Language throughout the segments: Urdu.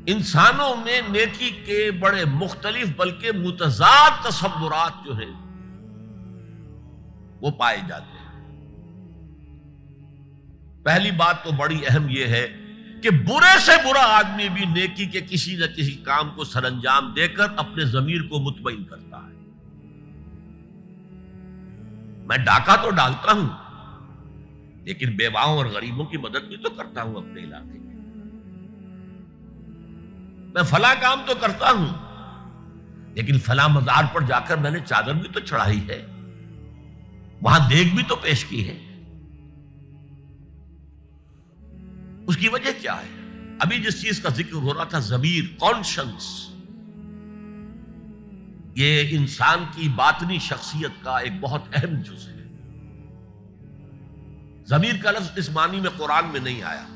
انسانوں میں نیکی کے بڑے مختلف بلکہ متضاد تصورات جو ہیں وہ پائے جاتے ہیں۔ پہلی بات تو بڑی اہم یہ ہے کہ برے سے برا آدمی بھی نیکی کے کسی نہ کسی کام کو سر انجام دے کر اپنے ضمیر کو مطمئن کرتا ہے۔ میں ڈاکہ تو ڈالتا ہوں لیکن بیواؤں اور غریبوں کی مدد بھی تو کرتا ہوں اپنے علاقے میں۔ میں فلاں کام تو کرتا ہوں لیکن فلاں مزار پر جا کر میں نے چادر بھی تو چڑھائی ہے، وہاں دیگ بھی تو پیش کی ہے۔ اس کی وجہ کیا ہے؟ ابھی جس چیز کا ذکر ہو رہا تھا، ضمیر، کانشنس، یہ انسان کی باطنی شخصیت کا ایک بہت اہم جز ہے۔ ضمیر کا لفظ اس معنی میں قرآن میں نہیں آیا،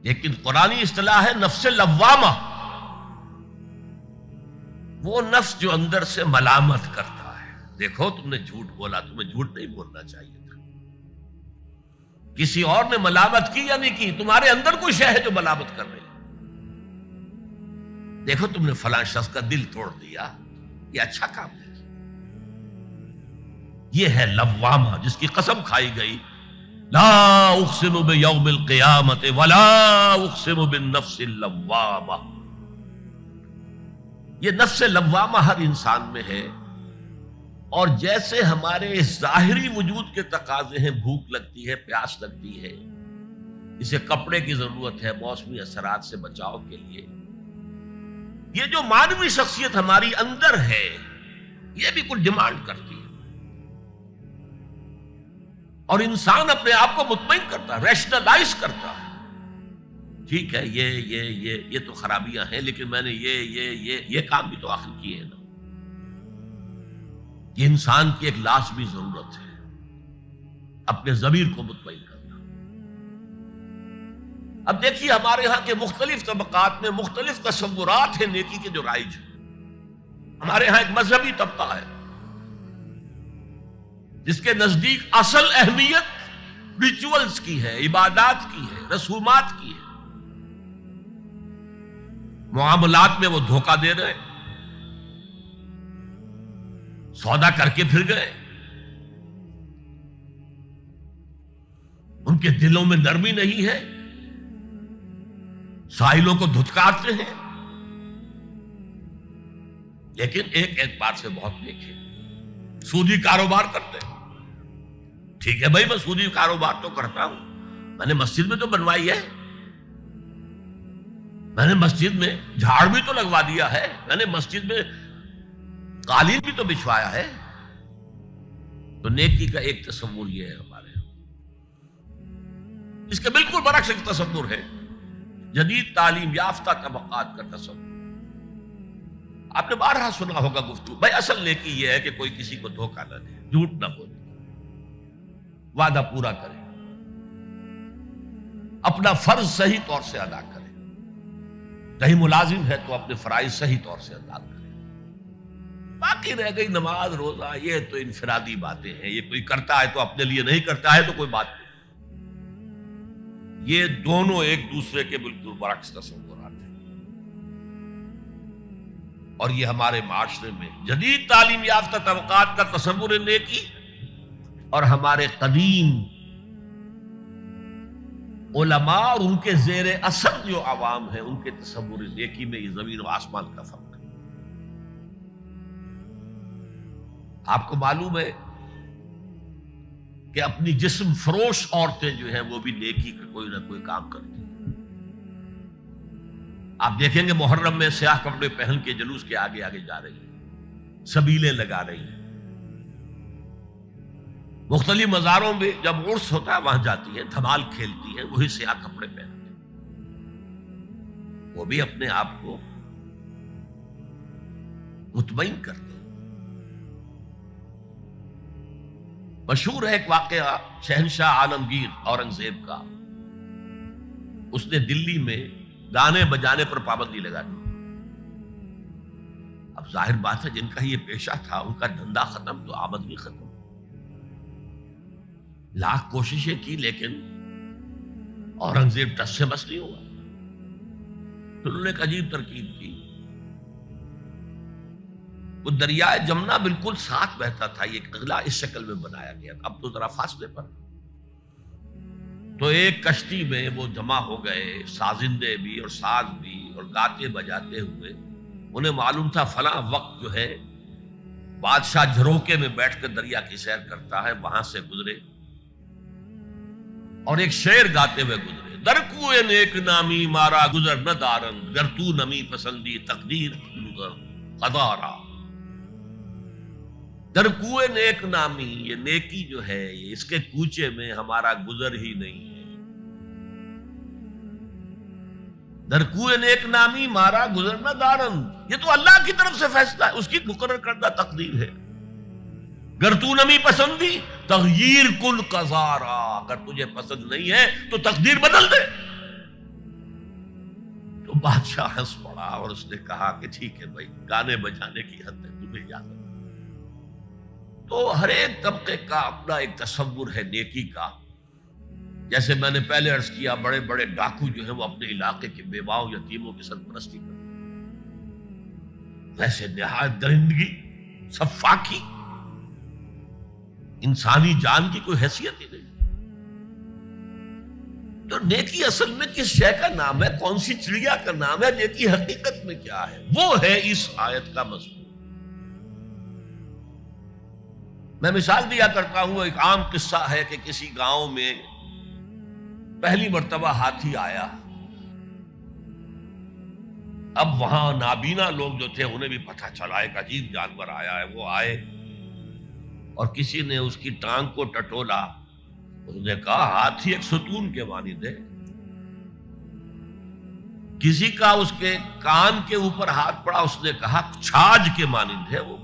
لیکن قرآنی اصطلاح ہے نفس لوامہ، وہ نفس جو اندر سے ملامت کرتا ہے۔ دیکھو تم نے جھوٹ بولا، تمہیں جھوٹ نہیں بولنا چاہیے تھا۔ کسی اور نے ملامت کی یا نہیں کی، تمہارے اندر کوئی شے ہے جو ملامت کر رہی ہے۔ دیکھو تم نے فلاں شخص کا دل توڑ دیا، یہ اچھا کام نہیں۔ یہ ہے لوامہ جس کی قسم کھائی گئی، لا اقسم بیوم القیامت ولا اقسم بالنفس اللوامہ۔ یہ نفس لوامہ ہر انسان میں ہے، اور جیسے ہمارے ظاہری وجود کے تقاضے ہیں، بھوک لگتی ہے، پیاس لگتی ہے، اسے کپڑے کی ضرورت ہے موسمی اثرات سے بچاؤ کے لیے، یہ جو مانوی شخصیت ہماری اندر ہے یہ بھی کچھ ڈیمانڈ کرتی ہے، اور انسان اپنے آپ کو مطمئن کرتا ہے، ریشنلائز کرتا ہے۔ ٹھیک ہے، یہ تو خرابیاں ہیں، لیکن میں نے یہ کام بھی تو آخر کیے ہیں نا۔ یہ انسان کی ایک لازمی ضرورت ہے، اپنے ضمیر کو مطمئن کرنا۔ اب دیکھیے ہمارے ہاں کے مختلف طبقات میں مختلف تصورات ہیں نیکی کے جو رائج ہیں۔ ہمارے ہاں ایک مذہبی طبقہ ہے جس کے نزدیک اصل اہمیت ریچولز کی ہے، عبادات کی ہے، رسومات کی ہے۔ معاملات میں وہ دھوکہ دے رہے ہیں، سودا کر کے پھر گئے، ان کے دلوں میں نرمی نہیں ہے، سائلوں کو دھتکارتے ہیں، لیکن ایک اعتبار سے بہت نیک ہے، سودی کاروبار کرتے ہیں۔ ٹھیک ہے بھائی، میں سودی کاروبار تو کرتا ہوں، میں نے مسجد میں تو بنوائی ہے، میں نے مسجد میں جھاڑ بھی تو لگوا دیا ہے، میں نے مسجد میں قالین بھی تو بچھوایا ہے۔ تو نیکی کا ایک تصور یہ ہے ہمارے یہاں۔ اس کے بالکل برعکس ایک تصور ہے جدید تعلیم یافتہ طبقات کا تصور۔ آپ نے بارہا سنا ہوگا گفتگو، بھائی اصل نیکی یہ ہے کہ کوئی کسی کو دھوکہ نہ دے، جھوٹ نہ بولے، وعدہ پورا کرے، اپنا فرض صحیح طور سے ادا کرے، کہیں ملازم ہے تو اپنے فرائض صحیح طور سے ادا کرے۔ باقی رہ گئی نماز روزہ، یہ تو انفرادی باتیں ہیں، یہ کوئی کرتا ہے تو اپنے لیے، نہیں کرتا ہے تو کوئی بات نہیں۔ یہ دونوں ایک دوسرے کے بالکل برعکس تصورات ہیں، اور یہ ہمارے معاشرے میں جدید تعلیم یافتہ طبقات کا تصور نیکی اور ہمارے قدیم علماء اور ان کے زیر اثر جو عوام ہیں ان کے تصور نیکی میں یہ زمین و آسمان کا فرق ہے۔ آپ کو معلوم ہے کہ اپنی جسم فروش عورتیں جو ہیں وہ بھی نیکی کا کوئی نہ کوئی کام کرتی ہیں۔ آپ دیکھیں گے محرم میں سیاہ کپڑے پہن کے جلوس کے آگے آگے جا رہی ہیں، سبیلیں لگا رہی ہیں، مختلف مزاروں میں جب عرس ہوتا ہے وہاں جاتی ہیں، دھمال کھیلتی ہیں، وہی سیاہ کپڑے پہنتے ہیں، وہ بھی اپنے آپ کو مطمئن کرتے ہیں۔ مشہور ہے ایک واقعہ شہنشاہ عالمگیر اورنگزیب کا، اس نے دلی میں گانے بجانے پر پابندی لگا دی۔ اب ظاہر بات ہے جن کا یہ پیشہ تھا ان کا دھندا ختم تو آمدنی ختم، لاکھ کوششیں کی لیکن اورنگزیب ٹس سے بس نہیں ہوا۔ انہوں نے ایک عجیب ترکیب کی. وہ دریائے جمنا بالکل ساتھ بہتا تھا، یہ اگلا اس شکل میں بنایا گیا، اب تو ذرا فاصلے پر. تو ایک کشتی میں وہ جمع ہو گئے، سازندے بھی اور ساز بھی، اور گاتے بجاتے ہوئے. انہیں معلوم تھا فلاں وقت جو ہے بادشاہ جھروکے میں بیٹھ کر دریا کی سیر کرتا ہے، وہاں سے گزرے اور ایک شعر گاتے ہوئے گزرے. در کوئے نیک نامی مارا گزر نہ دارن، گر تو نمی پسندی تقدیر قدارا. در کوئے نیک نامی، یہ نیکی جو ہے یہ اس کے کوچے میں ہمارا گزر ہی نہیں ہے. در کوئے نیک نامی مارا گزر نہ دارن، یہ تو اللہ کی طرف سے فیصلہ ہے، اس کی مقرر کردہ تقدیر ہے. گر تو نمی پسندی تغییر کل قزارا، اگر تجھے پسند نہیں ہے تو تقدیر بدل دے. تو بادشاہ ہنس پڑا اور اس نے کہا کہ ٹھیک ہے بھائی، گانے بجانے کی حد ہے، تمہیں اجازت. تو ہر ایک طبقے کا اپنا ایک تصور ہے نیکی کا. جیسے میں نے پہلے عرض کیا، بڑے بڑے ڈاکو جو ہیں وہ اپنے علاقے کے بیواؤں یتیموں کی سرپرستی کرتے ہیں، ویسے نہایت درندگی، سفاکی، انسانی جان کی کوئی حیثیت ہی نہیں. تو نیکی اصل میں کس شے کا نام ہے، کون سی چڑیا کا نام ہے، نیکی حقیقت میں کیا ہے، وہ ہے اس آیت کا مضمون. میں مثال دیا کرتا ہوں، ایک عام قصہ ہے کہ کسی گاؤں میں پہلی مرتبہ ہاتھی آیا. اب وہاں نابینا لوگ جو تھے انہیں بھی پتہ چلا ایک عجیب جانور آیا ہے. وہ آئے اور کسی نے اس کی ٹانگ کو ٹٹولا. اس نے کہا ہاتھی ایک ستون کے مانند ہے. کسی کا اس کے کان کے اوپر ہاتھ پڑا، اس نے کہا چھاج کے مانند ہے وہ.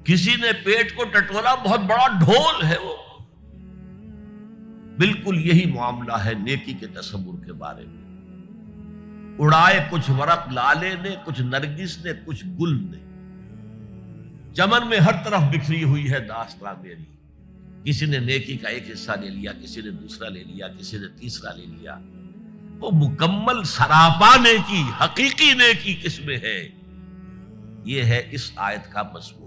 کسی نے پیٹ کو ٹٹولا، بہت بڑا ڈھول ہے وہ. بالکل یہی معاملہ ہے نیکی کے تصور کے بارے میں. اڑائے کچھ ورق لالے نے، کچھ نرگس نے، کچھ گل نے. چمن میں ہر طرف بکھری ہوئی ہے داستان میری. کسی نے نیکی کا ایک حصہ لے لیا، کسی نے دوسرا لے لیا، کسی نے تیسرا لے لیا. وہ مکمل سراپا نیکی، حقیقی نیکی کس میں ہے، یہ ہے اس آیت کا مضمون.